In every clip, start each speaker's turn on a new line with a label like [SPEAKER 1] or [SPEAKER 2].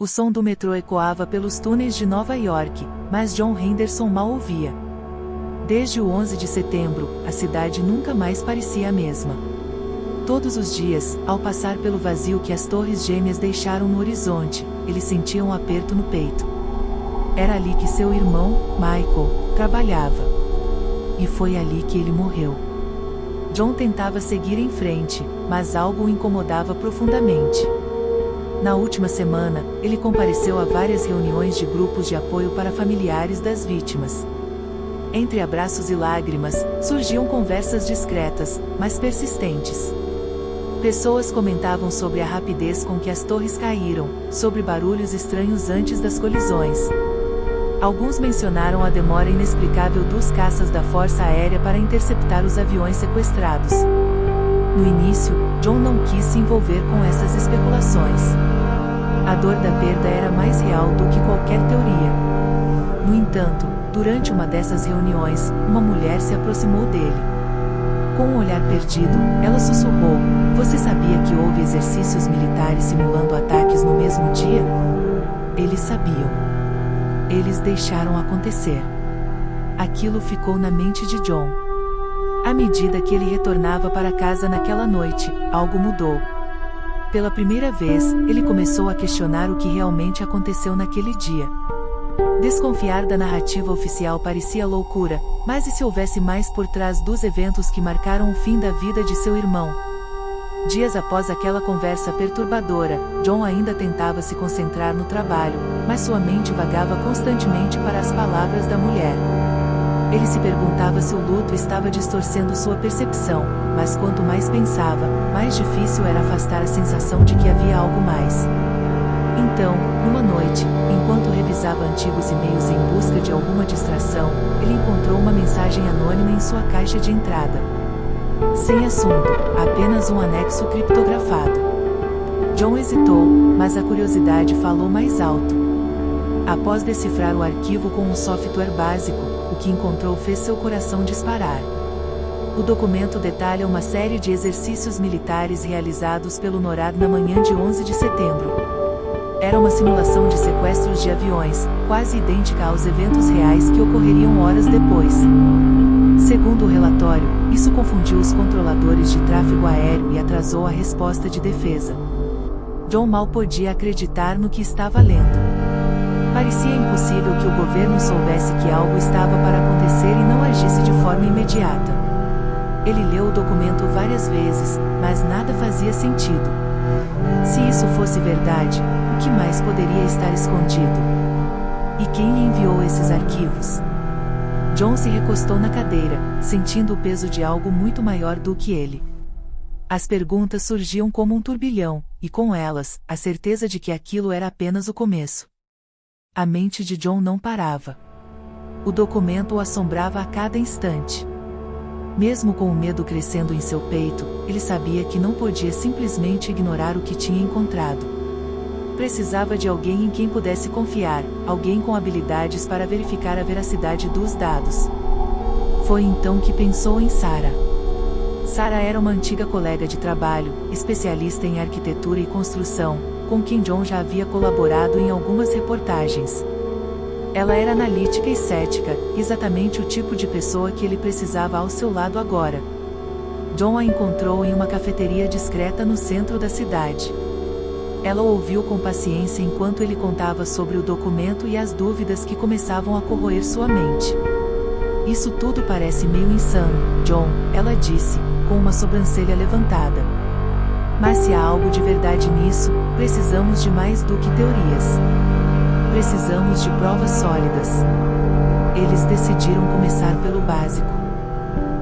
[SPEAKER 1] O som do metrô ecoava pelos túneis de Nova York, mas John Henderson mal ouvia. Desde o 11 de setembro, a cidade nunca mais parecia a mesma. Todos os dias, ao passar pelo vazio que as torres gêmeas deixaram no horizonte, ele sentia um aperto no peito. Era ali que seu irmão, Michael, trabalhava. E foi ali que ele morreu. John tentava seguir em frente, mas algo o incomodava profundamente. Na última semana, ele compareceu a várias reuniões de grupos de apoio para familiares das vítimas. Entre abraços e lágrimas, surgiam conversas discretas, mas persistentes. Pessoas comentavam sobre a rapidez com que as torres caíram, sobre barulhos estranhos antes das colisões. Alguns mencionaram a demora inexplicável dos caças da Força Aérea para interceptar os aviões sequestrados. No início, John não quis se envolver com essas especulações. A dor da perda era mais real do que qualquer teoria. No entanto, durante uma dessas reuniões, uma mulher se aproximou dele. Com um olhar perdido, ela sussurrou: "Você sabia que houve exercícios militares simulando ataques no mesmo dia?" Eles sabiam. Eles deixaram acontecer. Aquilo ficou na mente de John. À medida que ele retornava para casa naquela noite, algo mudou. Pela primeira vez, ele começou a questionar o que realmente aconteceu naquele dia. Desconfiar da narrativa oficial parecia loucura, mas e se houvesse mais por trás dos eventos que marcaram o fim da vida de seu irmão? Dias após aquela conversa perturbadora, John ainda tentava se concentrar no trabalho, mas sua mente vagava constantemente para as palavras da mulher. Ele se perguntava se o luto estava distorcendo sua percepção, mas quanto mais pensava, mais difícil era afastar a sensação de que havia algo mais. Então, numa noite, enquanto revisava antigos e-mails em busca de alguma distração, ele encontrou uma mensagem anônima em sua caixa de entrada. Sem assunto, apenas um anexo criptografado. John hesitou, mas a curiosidade falou mais alto. Após decifrar o arquivo com um software básico, o que encontrou fez seu coração disparar. O documento detalha uma série de exercícios militares realizados pelo NORAD na manhã de 11 de setembro. Era uma simulação de sequestros de aviões, quase idêntica aos eventos reais que ocorreriam horas depois. Segundo o relatório, isso confundiu os controladores de tráfego aéreo e atrasou a resposta de defesa. John mal podia acreditar no que estava lendo. Parecia impossível que o governo soubesse que algo estava para acontecer e não agisse de forma imediata. Ele leu o documento várias vezes, mas nada fazia sentido. Se isso fosse verdade, o que mais poderia estar escondido? E quem lhe enviou esses arquivos? John se recostou na cadeira, sentindo o peso de algo muito maior do que ele. As perguntas surgiam como um turbilhão, e com elas, a certeza de que aquilo era apenas o começo. A mente de John não parava. O documento o assombrava a cada instante. Mesmo com o medo crescendo em seu peito, ele sabia que não podia simplesmente ignorar o que tinha encontrado. Precisava de alguém em quem pudesse confiar, alguém com habilidades para verificar a veracidade dos dados. Foi então que pensou em Sarah. Sarah era uma antiga colega de trabalho, especialista em arquitetura e construção, com quem John já havia colaborado em algumas reportagens. Ela era analítica e cética, exatamente o tipo de pessoa que ele precisava ao seu lado agora. John a encontrou em uma cafeteria discreta no centro da cidade. Ela o ouviu com paciência enquanto ele contava sobre o documento e as dúvidas que começavam a corroer sua mente. "Isso tudo parece meio insano, John", ela disse, com uma sobrancelha levantada. "Mas se há algo de verdade nisso, precisamos de mais do que teorias. Precisamos de provas sólidas." Eles decidiram começar pelo básico.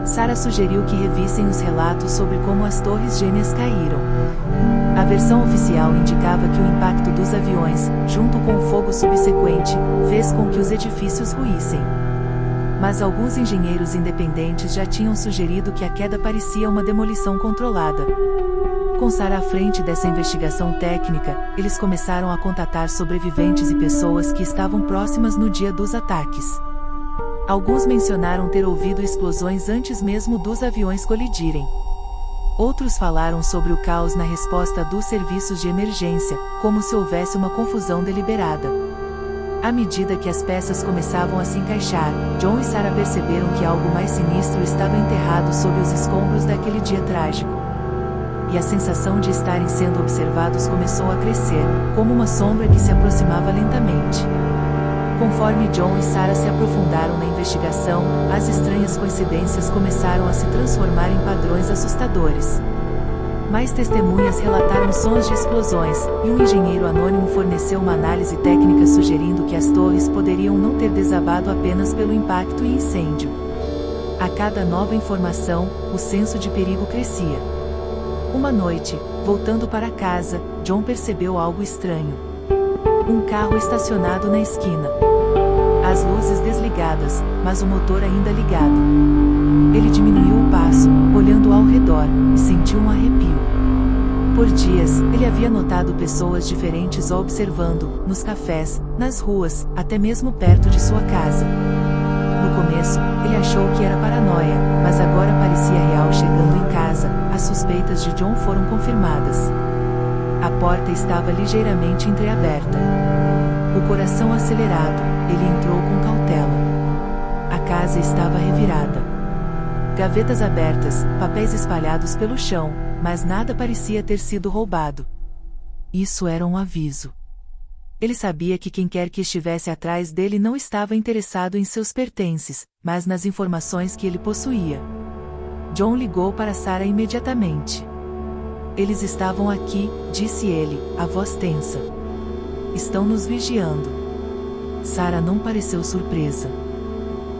[SPEAKER 1] Sarah sugeriu que revissem os relatos sobre como as torres gêmeas caíram. A versão oficial indicava que o impacto dos aviões, junto com o fogo subsequente, fez com que os edifícios ruíssem. Mas alguns engenheiros independentes já tinham sugerido que a queda parecia uma demolição controlada. Com Sarah à frente dessa investigação técnica, eles começaram a contatar sobreviventes e pessoas que estavam próximas no dia dos ataques. Alguns mencionaram ter ouvido explosões antes mesmo dos aviões colidirem. Outros falaram sobre o caos na resposta dos serviços de emergência, como se houvesse uma confusão deliberada. À medida que as peças começavam a se encaixar, John e Sarah perceberam que algo mais sinistro estava enterrado sob os escombros daquele dia trágico. E a sensação de estarem sendo observados começou a crescer, como uma sombra que se aproximava lentamente. Conforme John e Sarah se aprofundaram na investigação, as estranhas coincidências começaram a se transformar em padrões assustadores. Mais testemunhas relataram sons de explosões, e um engenheiro anônimo forneceu uma análise técnica sugerindo que as torres poderiam não ter desabado apenas pelo impacto e incêndio. A cada nova informação, o senso de perigo crescia. Uma noite, voltando para casa, John percebeu algo estranho. Um carro estacionado na esquina. As luzes desligadas, mas o motor ainda ligado. Ele diminuiu o passo, olhando ao redor, e sentiu um arrepio. Por dias, ele havia notado pessoas diferentes o observando, nos cafés, nas ruas, até mesmo perto de sua casa. No começo, ele achou que era paranoia, mas agora parecia real. Chegando em casa, as suspeitas de John foram confirmadas. A porta estava ligeiramente entreaberta. O coração acelerado, ele entrou com cautela. A casa estava revirada. Gavetas abertas, papéis espalhados pelo chão, mas nada parecia ter sido roubado. Isso era um aviso. Ele sabia que quem quer que estivesse atrás dele não estava interessado em seus pertences, mas nas informações que ele possuía. John ligou para Sarah imediatamente. Eles estavam aqui, disse ele, a voz tensa. Estão nos vigiando. Sarah não pareceu surpresa.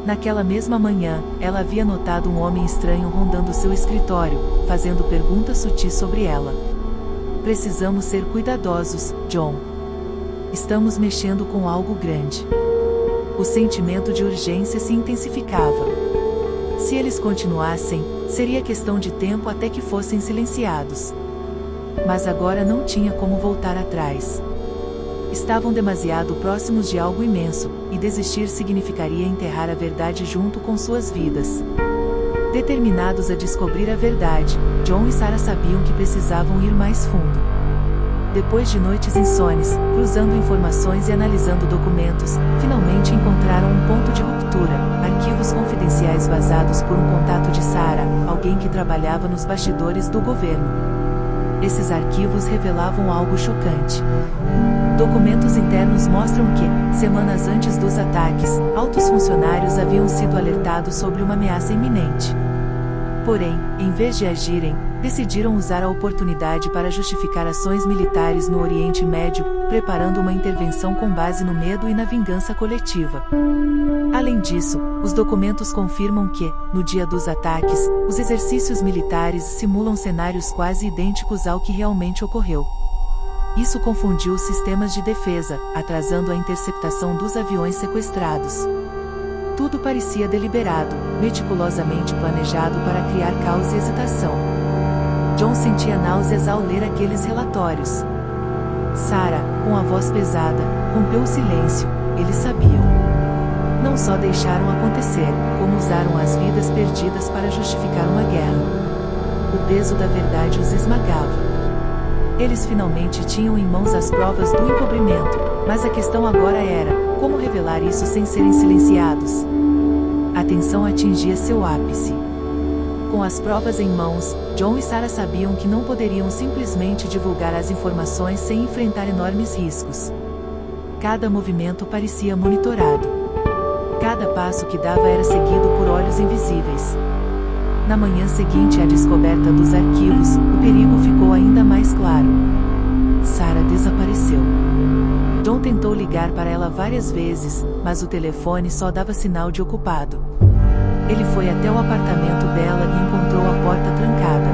[SPEAKER 1] Naquela mesma manhã, ela havia notado um homem estranho rondando seu escritório, fazendo perguntas sutis sobre ela. Precisamos ser cuidadosos, John. Estamos mexendo com algo grande. O sentimento de urgência se intensificava. Se eles continuassem, seria questão de tempo até que fossem silenciados. Mas agora não tinha como voltar atrás. Estavam demasiado próximos de algo imenso, e desistir significaria enterrar a verdade junto com suas vidas. Determinados a descobrir a verdade, John e Sarah sabiam que precisavam ir mais fundo. Depois de noites insones, cruzando informações e analisando documentos, finalmente encontraram um ponto de ruptura: arquivos confidenciais vazados por um contato de Sarah, alguém que trabalhava nos bastidores do governo. Esses arquivos revelavam algo chocante. Documentos internos mostram que, semanas antes dos ataques, altos funcionários haviam sido alertados sobre uma ameaça iminente. Porém, em vez de agirem, decidiram usar a oportunidade para justificar ações militares no Oriente Médio, preparando uma intervenção com base no medo e na vingança coletiva. Além disso, os documentos confirmam que, no dia dos ataques, os exercícios militares simulam cenários quase idênticos ao que realmente ocorreu. Isso confundiu os sistemas de defesa, atrasando a interceptação dos aviões sequestrados. Tudo parecia deliberado, meticulosamente planejado para criar caos e hesitação. John sentia náuseas ao ler aqueles relatórios. Sarah, com a voz pesada, rompeu o silêncio. Eles sabiam. Não só deixaram acontecer, como usaram as vidas perdidas para justificar uma guerra. O peso da verdade os esmagava. Eles finalmente tinham em mãos as provas do encobrimento, mas a questão agora era, como revelar isso sem serem silenciados? A tensão atingia seu ápice. Com as provas em mãos, John e Sarah sabiam que não poderiam simplesmente divulgar as informações sem enfrentar enormes riscos. Cada movimento parecia monitorado. Cada passo que dava era seguido por olhos invisíveis. Na manhã seguinte à descoberta dos arquivos, o perigo ficou ainda mais claro. Sarah desapareceu. John tentou ligar para ela várias vezes, mas o telefone só dava sinal de ocupado. Ele foi até o apartamento dela e encontrou a porta trancada.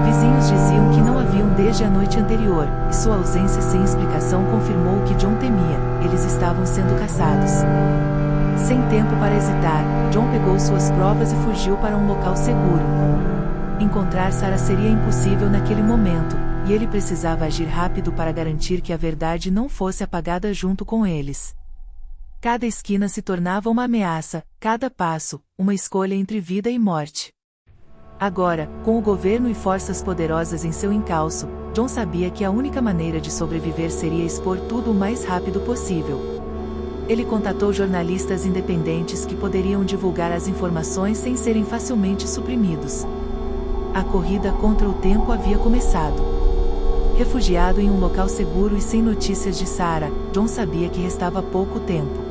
[SPEAKER 1] Vizinhos diziam que não a viam desde a noite anterior, e sua ausência sem explicação confirmou o que John temia: eles estavam sendo caçados. Sem tempo para hesitar, John pegou suas provas e fugiu para um local seguro. Encontrar Sarah seria impossível naquele momento, e ele precisava agir rápido para garantir que a verdade não fosse apagada junto com eles. Cada esquina se tornava uma ameaça, cada passo, uma escolha entre vida e morte. Agora, com o governo e forças poderosas em seu encalço, John sabia que a única maneira de sobreviver seria expor tudo o mais rápido possível. Ele contatou jornalistas independentes que poderiam divulgar as informações sem serem facilmente suprimidos. A corrida contra o tempo havia começado. Refugiado em um local seguro e sem notícias de Sarah, John sabia que restava pouco tempo.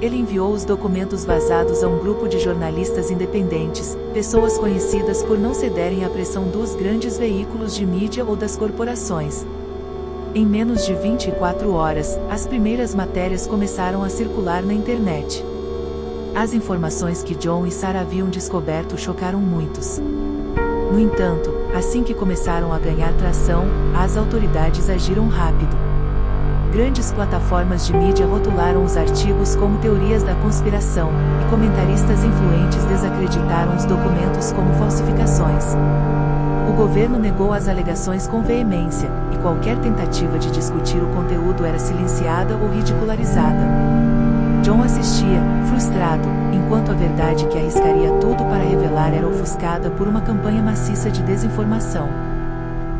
[SPEAKER 1] Ele enviou os documentos vazados a um grupo de jornalistas independentes, pessoas conhecidas por não cederem à pressão dos grandes veículos de mídia ou das corporações. Em menos de 24 horas, as primeiras matérias começaram a circular na internet. As informações que John e Sarah haviam descoberto chocaram muitos. No entanto, assim que começaram a ganhar tração, as autoridades agiram rápido. Grandes plataformas de mídia rotularam os artigos como teorias da conspiração, e comentaristas influentes desacreditaram os documentos como falsificações. O governo negou as alegações com veemência, e qualquer tentativa de discutir o conteúdo era silenciada ou ridicularizada. John assistia, frustrado, enquanto a verdade que arriscaria tudo para revelar era ofuscada por uma campanha maciça de desinformação.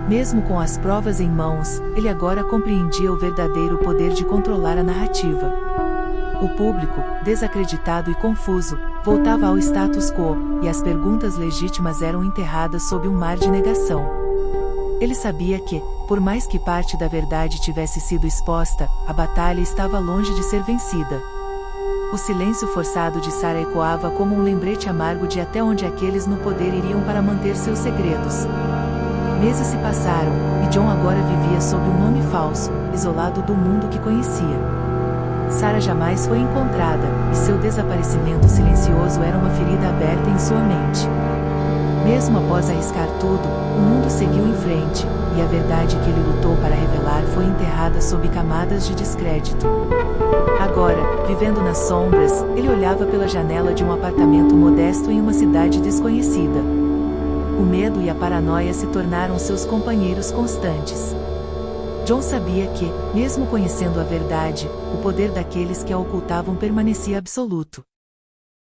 [SPEAKER 1] Mesmo com as provas em mãos, ele agora compreendia o verdadeiro poder de controlar a narrativa. O público, desacreditado e confuso, voltava ao status quo, e as perguntas legítimas eram enterradas sob um mar de negação. Ele sabia que, por mais que parte da verdade tivesse sido exposta, a batalha estava longe de ser vencida. O silêncio forçado de Sarah ecoava como um lembrete amargo de até onde aqueles no poder iriam para manter seus segredos. Meses se passaram, e John agora vivia sob um nome falso, isolado do mundo que conhecia. Sarah jamais foi encontrada, e seu desaparecimento silencioso era uma ferida aberta em sua mente. Mesmo após arriscar tudo, o mundo seguiu em frente, e a verdade que ele lutou para revelar foi enterrada sob camadas de descrédito. Agora, vivendo nas sombras, ele olhava pela janela de um apartamento modesto em uma cidade desconhecida. O medo e a paranoia se tornaram seus companheiros constantes. John sabia que, mesmo conhecendo a verdade, o poder daqueles que a ocultavam permanecia absoluto.